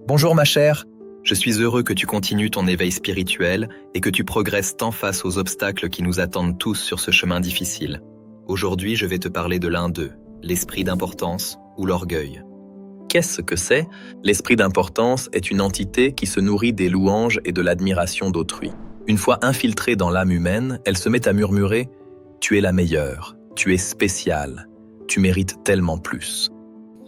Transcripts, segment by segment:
Bonjour ma chère, je suis heureux que tu continues ton éveil spirituel et que tu progresses tant face aux obstacles qui nous attendent tous sur ce chemin difficile. Aujourd'hui, je vais te parler de l'un d'eux, l'esprit d'importance ou l'orgueil. Qu'est-ce que c'est? L'esprit d'importance est une entité qui se nourrit des louanges et de l'admiration d'autrui. Une fois infiltrée dans l'âme humaine, elle se met à murmurer « Tu es la meilleure, tu es spéciale, tu mérites tellement plus ».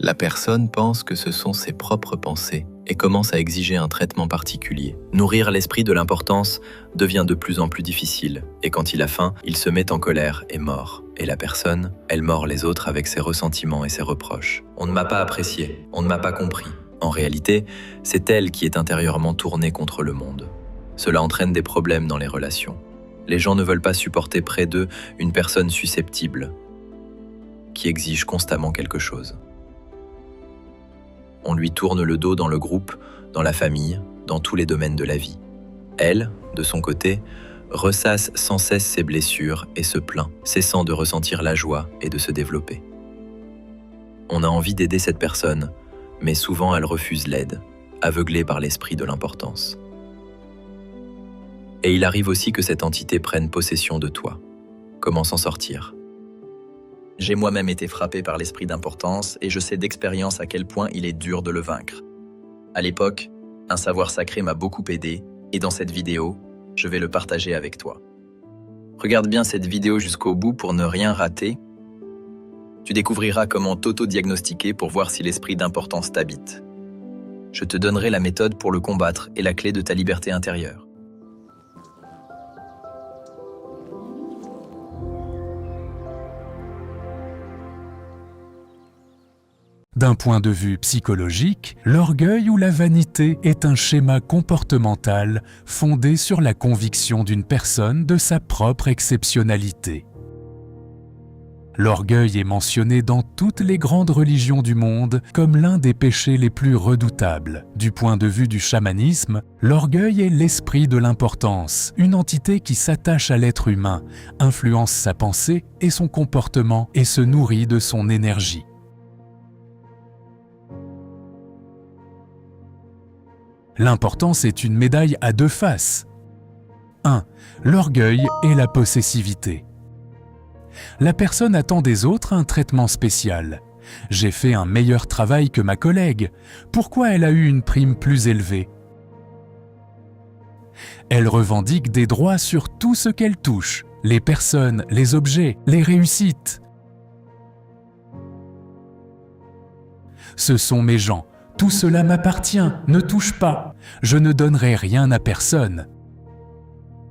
La personne pense que ce sont ses propres pensées et commence à exiger un traitement particulier. Nourrir l'esprit de l'importance devient de plus en plus difficile, et quand il a faim, il se met en colère et mord. Et la personne, elle mord les autres avec ses ressentiments et ses reproches. On ne m'a pas apprécié, on ne m'a pas compris. En réalité, c'est elle qui est intérieurement tournée contre le monde. Cela entraîne des problèmes dans les relations. Les gens ne veulent pas supporter près d'eux une personne susceptible, qui exige constamment quelque chose. On lui tourne le dos dans le groupe, dans la famille, dans tous les domaines de la vie. Elle, de son côté, ressasse sans cesse ses blessures et se plaint, cessant de ressentir la joie et de se développer. On a envie d'aider cette personne, mais souvent elle refuse l'aide, aveuglée par l'esprit de l'importance. Et il arrive aussi que cette entité prenne possession de toi. Comment s'en sortir ? J'ai moi-même été frappé par l'esprit d'importance et je sais d'expérience à quel point il est dur de le vaincre. À l'époque, un savoir sacré m'a beaucoup aidé et dans cette vidéo, je vais le partager avec toi. Regarde bien cette vidéo jusqu'au bout pour ne rien rater. Tu découvriras comment t'auto-diagnostiquer pour voir si l'esprit d'importance t'habite. Je te donnerai la méthode pour le combattre et la clé de ta liberté intérieure. D'un point de vue psychologique, l'orgueil ou la vanité est un schéma comportemental fondé sur la conviction d'une personne de sa propre exceptionnalité. L'orgueil est mentionné dans toutes les grandes religions du monde comme l'un des péchés les plus redoutables. Du point de vue du chamanisme, l'orgueil est l'esprit de l'importance, une entité qui s'attache à l'être humain, influence sa pensée et son comportement et se nourrit de son énergie. L'importance est une médaille à deux faces. 1. L'orgueil et la possessivité. La personne attend des autres un traitement spécial. J'ai fait un meilleur travail que ma collègue. Pourquoi elle a eu une prime plus élevée? Elle revendique des droits sur tout ce qu'elle touche, les personnes, les objets, les réussites. Ce sont mes gens. Tout cela m'appartient, ne touche pas. Je ne donnerai rien à personne.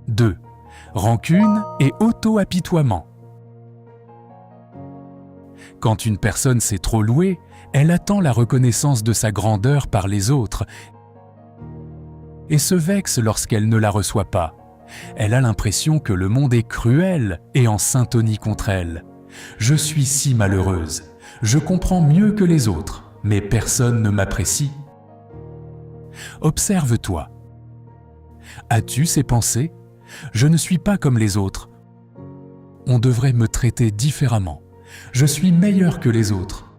2. Rancune et auto-apitoiement. Quand une personne s'est trop louée, elle attend la reconnaissance de sa grandeur par les autres et se vexe lorsqu'elle ne la reçoit pas. Elle a l'impression que le monde est cruel et en syntonie contre elle. Je suis si malheureuse. Je comprends mieux que les autres. Mais personne ne m'apprécie. Observe-toi. As-tu ces pensées? Je ne suis pas comme les autres. On devrait me traiter différemment. Je suis meilleur que les autres.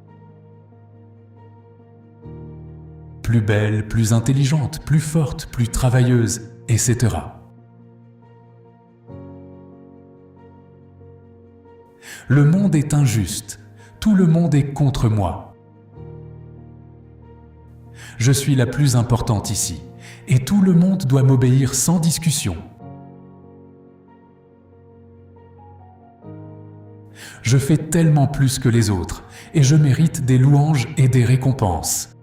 Plus belle, plus intelligente, plus forte, plus travailleuse, etc. Le monde est injuste. Tout le monde est contre moi. Je suis la plus importante ici, et tout le monde doit m'obéir sans discussion. Je fais tellement plus que les autres, et je mérite des louanges et des récompenses.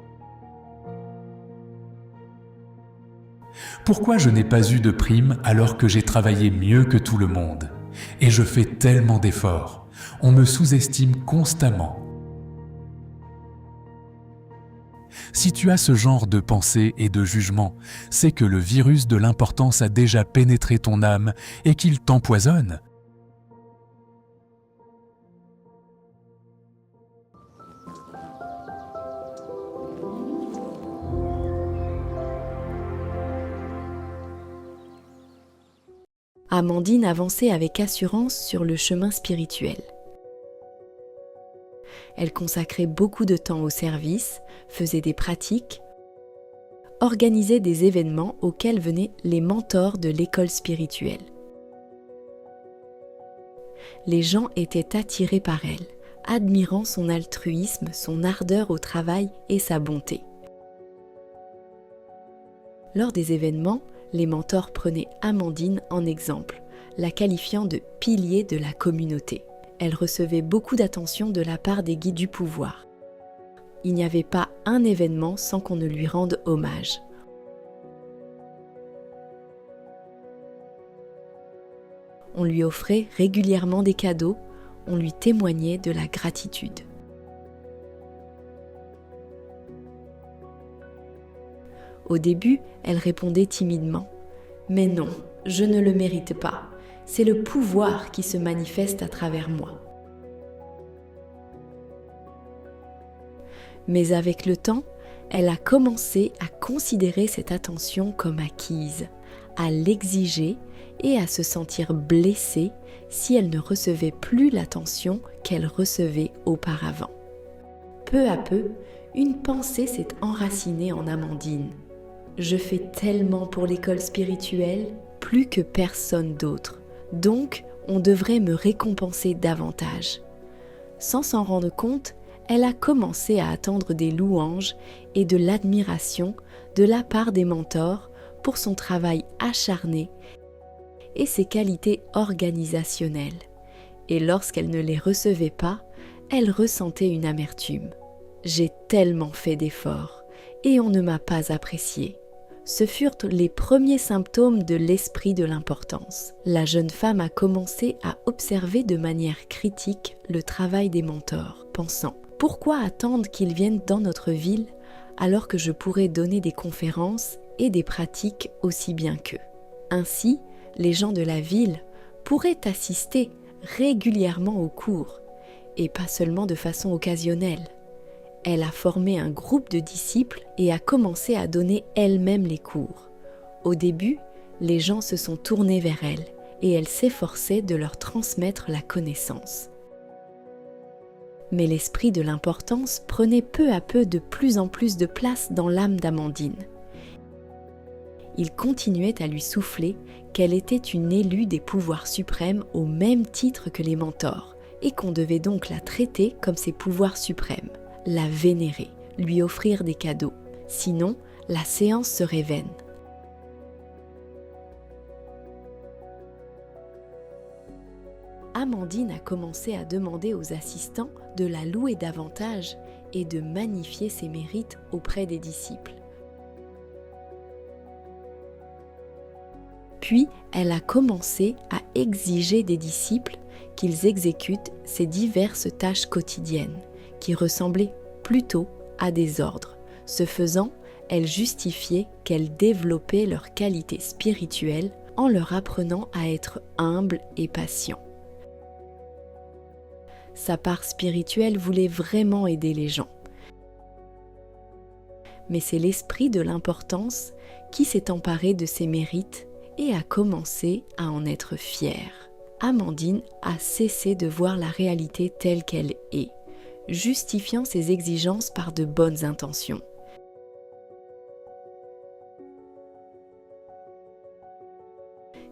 Pourquoi je n'ai pas eu de prime alors que j'ai travaillé mieux que tout le monde? Et je fais tellement d'efforts. On me sous-estime constamment. Si tu as ce genre de pensée et de jugement, c'est que le virus de l'importance a déjà pénétré ton âme et qu'il t'empoisonne. Amandine avançait avec assurance sur le chemin spirituel. Elle consacrait beaucoup de temps au service, faisait des pratiques, organisait des événements auxquels venaient les mentors de l'école spirituelle. Les gens étaient attirés par elle, admirant son altruisme, son ardeur au travail et sa bonté. Lors des événements, les mentors prenaient Amandine en exemple, la qualifiant de pilier de la communauté. Elle recevait beaucoup d'attention de la part des guides du pouvoir. Il n'y avait pas un événement sans qu'on ne lui rende hommage. On lui offrait régulièrement des cadeaux, on lui témoignait de la gratitude. Au début, elle répondait timidement « Mais non, je ne le mérite pas. C'est le pouvoir qui se manifeste à travers moi. » Mais avec le temps, elle a commencé à considérer cette attention comme acquise, à l'exiger et à se sentir blessée si elle ne recevait plus l'attention qu'elle recevait auparavant. Peu à peu, une pensée s'est enracinée en Amandine. Je fais tellement pour l'école spirituelle, plus que personne d'autre. Donc, on devrait me récompenser davantage. Sans s'en rendre compte, elle a commencé à attendre des louanges et de l'admiration de la part des mentors pour son travail acharné et ses qualités organisationnelles. Et lorsqu'elle ne les recevait pas, elle ressentait une amertume. J'ai tellement fait d'efforts et on ne m'a pas appréciée. Ce furent les premiers symptômes de l'esprit de l'importance. La jeune femme a commencé à observer de manière critique le travail des mentors, pensant « Pourquoi attendre qu'ils viennent dans notre ville alors que je pourrais donner des conférences et des pratiques aussi bien qu'eux ?» Ainsi, les gens de la ville pourraient assister régulièrement aux cours, et pas seulement de façon occasionnelle. Elle a formé un groupe de disciples et a commencé à donner elle-même les cours. Au début, les gens se sont tournés vers elle et elle s'efforçait de leur transmettre la connaissance. Mais l'esprit de l'importance prenait peu à peu de plus en plus de place dans l'âme d'Amandine. Il continuait à lui souffler qu'elle était une élue des pouvoirs suprêmes au même titre que les mentors et qu'on devait donc la traiter comme ses pouvoirs suprêmes, la vénérer, lui offrir des cadeaux. Sinon, la séance serait vaine. Amandine a commencé à demander aux assistants de la louer davantage et de magnifier ses mérites auprès des disciples. Puis, elle a commencé à exiger des disciples qu'ils exécutent ces diverses tâches quotidiennes, qui ressemblaient plutôt à des ordres. Ce faisant, elle justifiait qu'elle développait leurs qualités spirituelles en leur apprenant à être humbles et patients. Sa part spirituelle voulait vraiment aider les gens. Mais c'est l'esprit de l'importance qui s'est emparé de ses mérites et a commencé à en être fière. Amandine a cessé de voir la réalité telle qu'elle est, justifiant ses exigences par de bonnes intentions.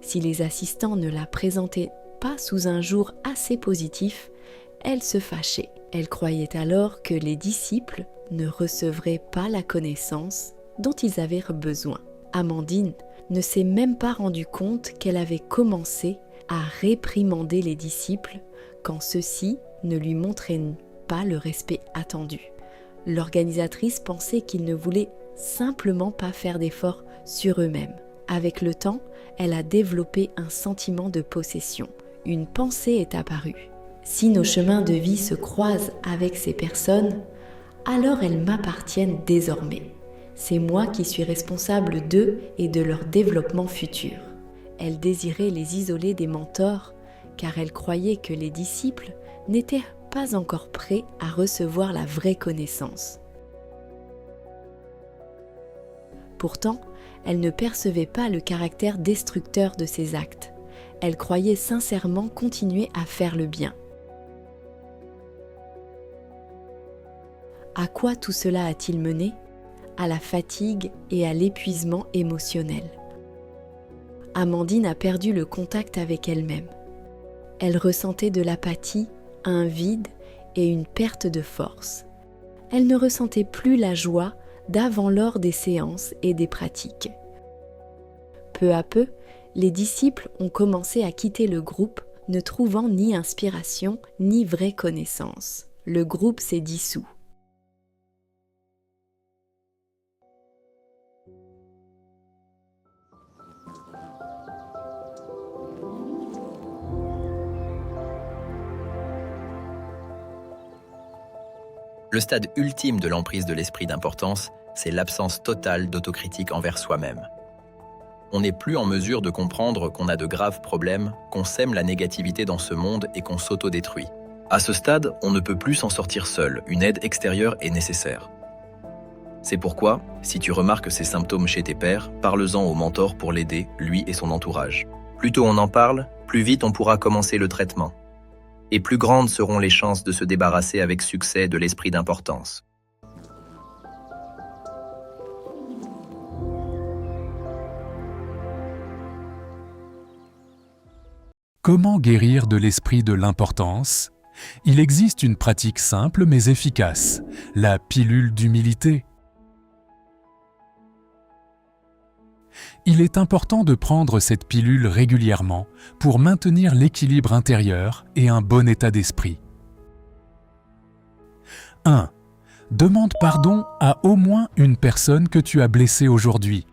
Si les assistants ne la présentaient pas sous un jour assez positif, elle se fâchait. Elle croyait alors que les disciples ne recevraient pas la connaissance dont ils avaient besoin. Amandine ne s'est même pas rendue compte qu'elle avait commencé à réprimander les disciples quand ceux-ci ne lui montraient pas le respect attendu. L'organisatrice pensait qu'ils ne voulaient simplement pas faire d'efforts sur eux-mêmes. Avec le temps, elle a développé un sentiment de possession. Une pensée est apparue. Si nos chemins de vie se croisent avec ces personnes, alors elles m'appartiennent désormais. C'est moi qui suis responsable d'eux et de leur développement futur. Elle désirait les isoler des mentors, car elle croyait que les disciples n'étaient pas encore prêts à recevoir la vraie connaissance. Pourtant, elle ne percevait pas le caractère destructeur de ses actes. Elle croyait sincèrement continuer à faire le bien. À quoi tout cela a-t-il mené ? à la fatigue et à l'épuisement émotionnel. Amandine a perdu le contact avec elle-même. Elle ressentait de l'apathie, un vide et une perte de force. Elle ne ressentait plus la joie d'avant lors des séances et des pratiques. Peu à peu, les disciples ont commencé à quitter le groupe, ne trouvant ni inspiration ni vraie connaissance. Le groupe s'est dissous. Le stade ultime de l'emprise de l'esprit d'importance, c'est l'absence totale d'autocritique envers soi-même. On n'est plus en mesure de comprendre qu'on a de graves problèmes, qu'on sème la négativité dans ce monde et qu'on s'autodétruit. À ce stade, on ne peut plus s'en sortir seul, une aide extérieure est nécessaire. C'est pourquoi, si tu remarques ces symptômes chez tes pairs, parle-en au mentor pour l'aider, lui et son entourage. Plus tôt on en parle, plus vite on pourra commencer le traitement. Et plus grandes seront les chances de se débarrasser avec succès de l'esprit d'importance. Comment guérir de l'esprit de l'importance ? Il existe une pratique simple mais efficace, la pilule d'humilité. Il est important de prendre cette pilule régulièrement pour maintenir l'équilibre intérieur et un bon état d'esprit. 1. Demande pardon à au moins une personne que tu as blessée aujourd'hui.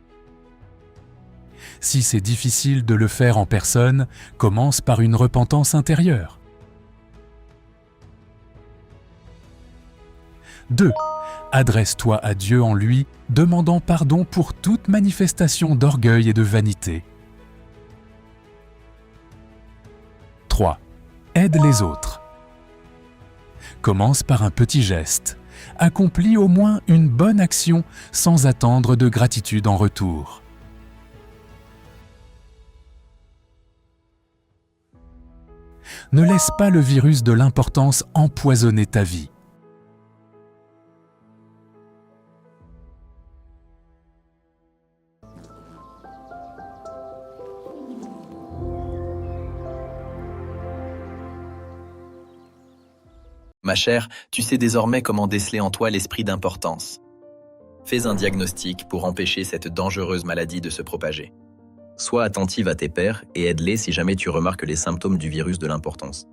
Si c'est difficile de le faire en personne, commence par une repentance intérieure. 2. Adresse-toi à Dieu en lui, demandant pardon pour toute manifestation d'orgueil et de vanité. 3. Aide les autres. Commence par un petit geste. Accomplis au moins une bonne action sans attendre de gratitude en retour. Ne laisse pas le virus de l'importance empoisonner ta vie. Ma chère, tu sais désormais comment déceler en toi l'esprit d'importance. Fais un diagnostic pour empêcher cette dangereuse maladie de se propager. Sois attentive à tes pairs et aide-les si jamais tu remarques les symptômes du virus de l'importance.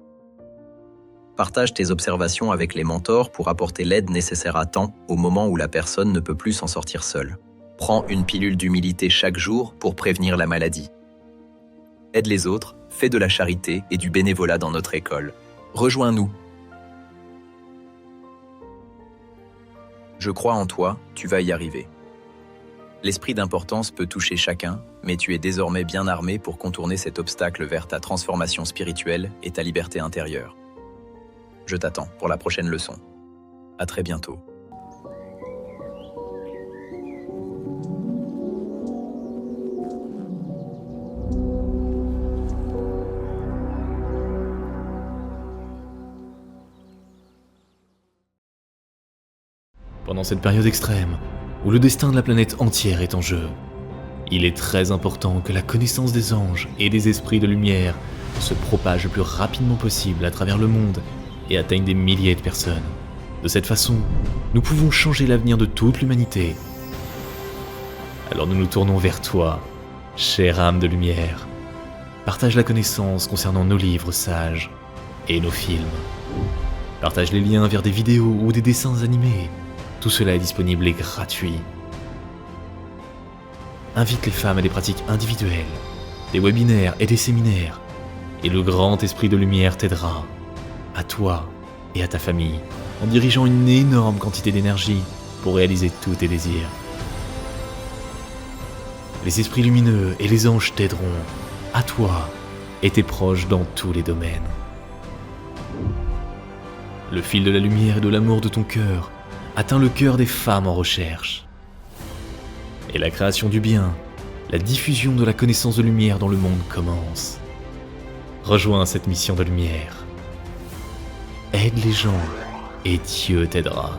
Partage tes observations avec les mentors pour apporter l'aide nécessaire à temps au moment où la personne ne peut plus s'en sortir seule. Prends une pilule d'humilité chaque jour pour prévenir la maladie. Aide les autres, fais de la charité et du bénévolat dans notre école. Rejoins-nous. Je crois en toi, tu vas y arriver. L'esprit d'importance peut toucher chacun, mais tu es désormais bien armé pour contourner cet obstacle vers ta transformation spirituelle et ta liberté intérieure. Je t'attends pour la prochaine leçon. À très bientôt. Pendant cette période extrême, où le destin de la planète entière est en jeu, il est très important que la connaissance des anges et des esprits de lumière se propage le plus rapidement possible à travers le monde et atteigne des milliers de personnes. De cette façon, nous pouvons changer l'avenir de toute l'humanité. Alors nous nous tournons vers toi, chère âme de lumière. Partage la connaissance concernant nos livres sages et nos films. Partage les liens vers des vidéos ou des dessins animés. Tout cela est disponible et gratuit. Invite les femmes à des pratiques individuelles, des webinaires et des séminaires, et le grand esprit de lumière t'aidera, à toi et à ta famille, en dirigeant une énorme quantité d'énergie pour réaliser tous tes désirs. Les esprits lumineux et les anges t'aideront, à toi et tes proches dans tous les domaines. Le fil de la lumière et de l'amour de ton cœur atteint le cœur des femmes en recherche. Et la création du bien, la diffusion de la connaissance de lumière dans le monde commence. Rejoins cette mission de lumière. Aide les gens et Dieu t'aidera.